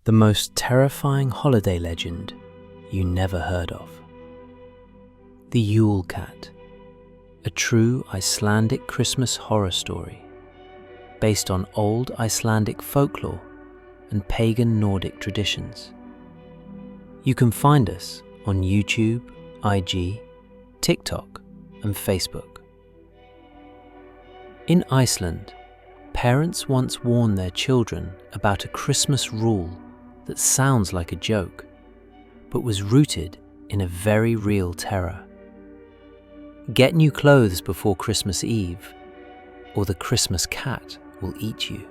the most terrifying holiday legend you never heard of. The Yule Cat, a true Icelandic Christmas horror story based on old Icelandic folklore and pagan Nordic traditions. You can find us on YouTube, IG, TikTok, and Facebook. In Iceland, parents once warned their children about a Christmas rule that sounds like a joke, but was rooted in a very real terror. Get new clothes before Christmas Eve, or the Christmas cat will eat you.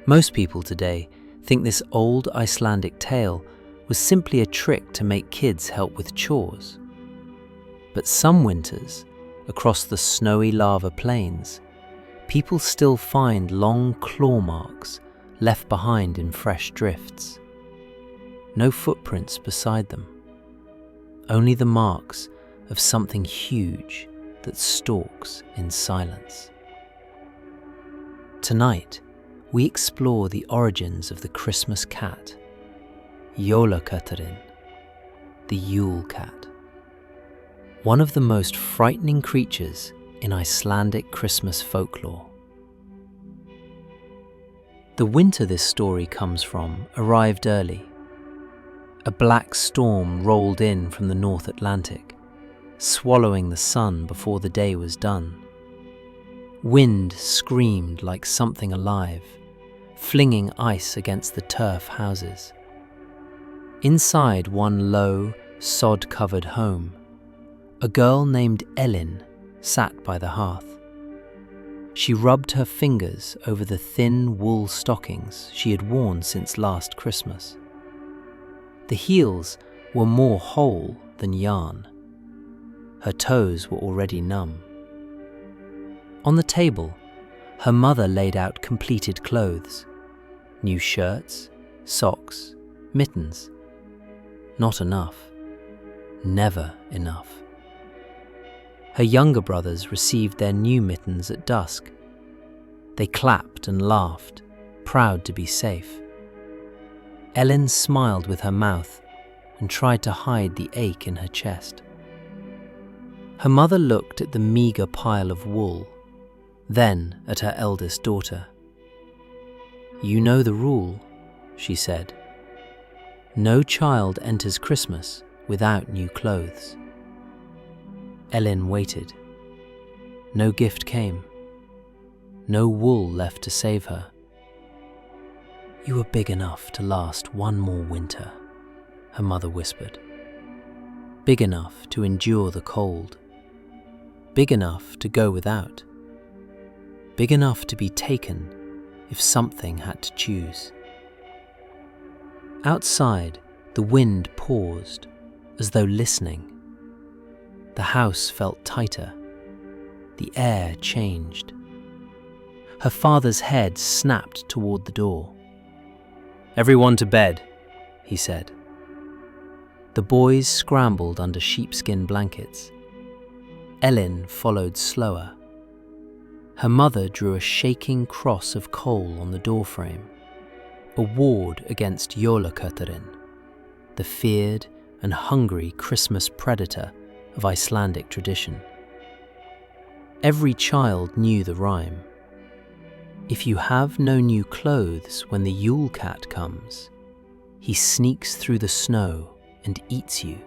Most people today think this old Icelandic tale was simply a trick to make kids help with chores. But some winters, across the snowy lava plains, people still find long claw marks left behind in fresh drifts. No footprints beside them, only the marks of something huge that stalks in silence. Tonight, we explore the origins of the Christmas cat, Yule Cat, the Yule Cat, one of the most frightening creatures in Icelandic Christmas folklore. The winter this story comes from arrived early. A black storm rolled in from the North Atlantic, swallowing the sun before the day was done. Wind screamed like something alive, flinging ice against the turf houses. Inside one low, sod-covered home, a girl named Elin sat by the hearth. She rubbed her fingers over the thin wool stockings she had worn since last Christmas. The heels were more whole than yarn. Her toes were already numb. On the table, her mother laid out completed clothes, new shirts, socks, mittens. Not enough. Never enough. Her younger brothers received their new mittens at dusk. They clapped and laughed, proud to be safe. Ellen smiled with her mouth and tried to hide the ache in her chest. Her mother looked at the meagre pile of wool, then at her eldest daughter. "You know the rule," she said. "No child enters Christmas without new clothes." Ellen waited. No gift came. No wool left to save her. "You are big enough to last one more winter," her mother whispered. "Big enough to endure the cold. Big enough to go without. Big enough to be taken if something had to choose." Outside, the wind paused, as though listening. The house felt tighter. The air changed. Her father's head snapped toward the door. "Everyone to bed," he said. The boys scrambled under sheepskin blankets. Ellen followed slower. Her mother drew a shaking cross of coal on the doorframe, a ward against Yule Cat, the feared and hungry Christmas predator of Icelandic tradition. Every child knew the rhyme. If you have no new clothes when the Yule Cat comes, he sneaks through the snow and eats you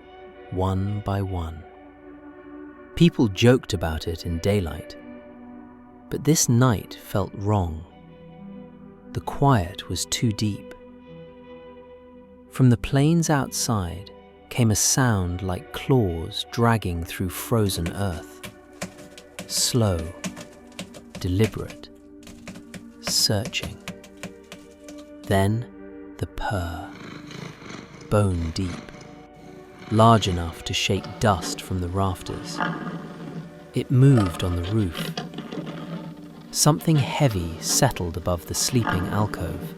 one by one. People joked about it in daylight, but this night felt wrong. The quiet was too deep. From the plains outside came a sound like claws dragging through frozen earth. Slow, deliberate, searching. Then the purr, bone deep, large enough to shake dust from the rafters. It moved on the roof. Something heavy settled above the sleeping alcove.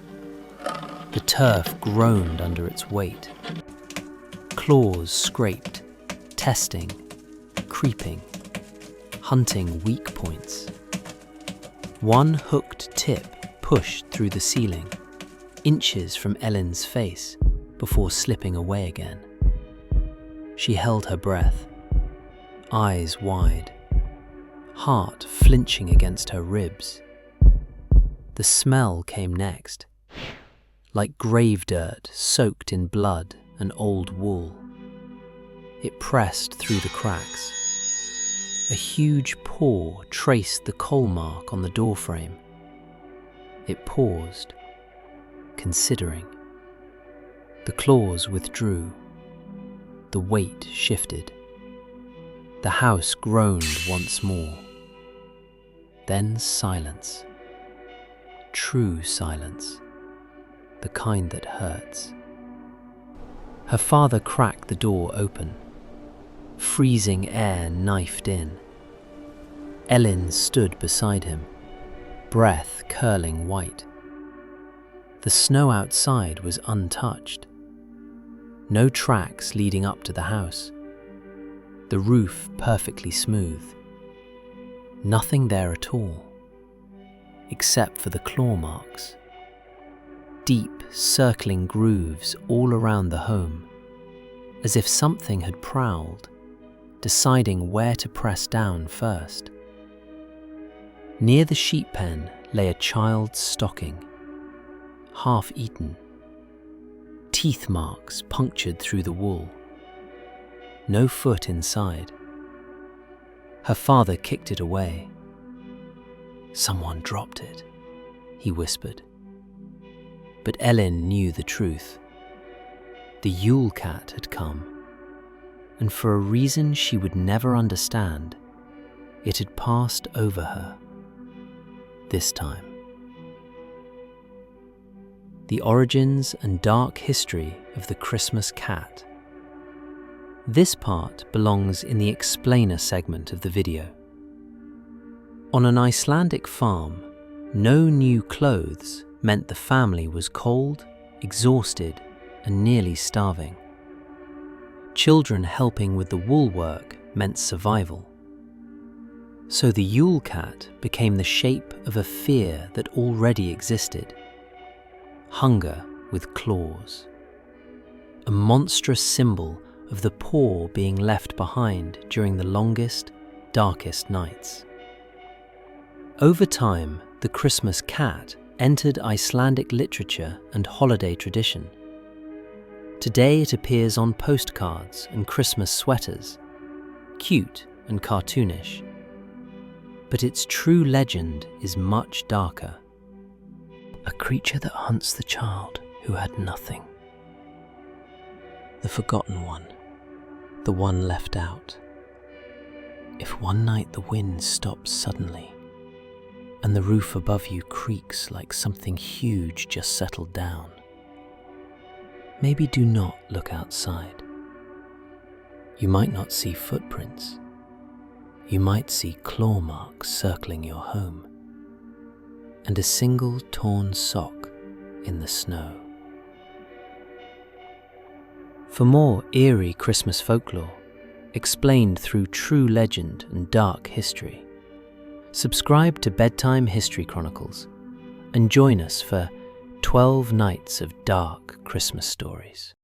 The turf groaned under its weight. Claws scraped, testing, creeping, hunting weak points. One hooked tip pushed through the ceiling, inches from Ellen's face before slipping away again. She held her breath, eyes wide, heart flinching against her ribs. The smell came next, like grave dirt soaked in blood and old wool. It pressed through the cracks. A huge paw traced the coal mark on the doorframe. It paused, considering. The claws withdrew. The weight shifted. The house groaned once more. Then silence. True silence. The kind that hurts. Her father cracked the door open. Freezing air knifed in. Ellen stood beside him, breath curling white. The snow outside was untouched. No tracks leading up to the house. The roof perfectly smooth. Nothing there at all, except for the claw marks. Deep, circling grooves all around the home, as if something had prowled, deciding where to press down first. Near the sheep pen lay a child's stocking, half eaten. Teeth marks punctured through the wool. No foot inside. Her father kicked it away. "Someone dropped it," he whispered. But Ellen knew the truth. The Yule Cat had come, and for a reason she would never understand, it had passed over her. This time. The origins and dark history of the Christmas cat. This part belongs in the explainer segment of the video. On an Icelandic farm, no new clothes meant the family was cold, exhausted, and nearly starving. Children helping with the wool work meant survival. So the Yule Cat became the shape of a fear that already existed. Hunger with claws. A monstrous symbol of the poor being left behind during the longest, darkest nights. Over time, the Christmas cat entered Icelandic literature and holiday tradition. Today it appears on postcards and Christmas sweaters, cute and cartoonish. But its true legend is much darker. A creature that hunts the child who had nothing. The forgotten one, the one left out. If one night the wind stops suddenly, and the roof above you creaks like something huge just settled down, maybe do not look outside. You might not see footprints. You might see claw marks circling your home, and a single torn sock in the snow. For more eerie Christmas folklore, explained through true legend and dark history, subscribe to Bedtime History Chronicles and join us for 12 nights of dark Christmas stories.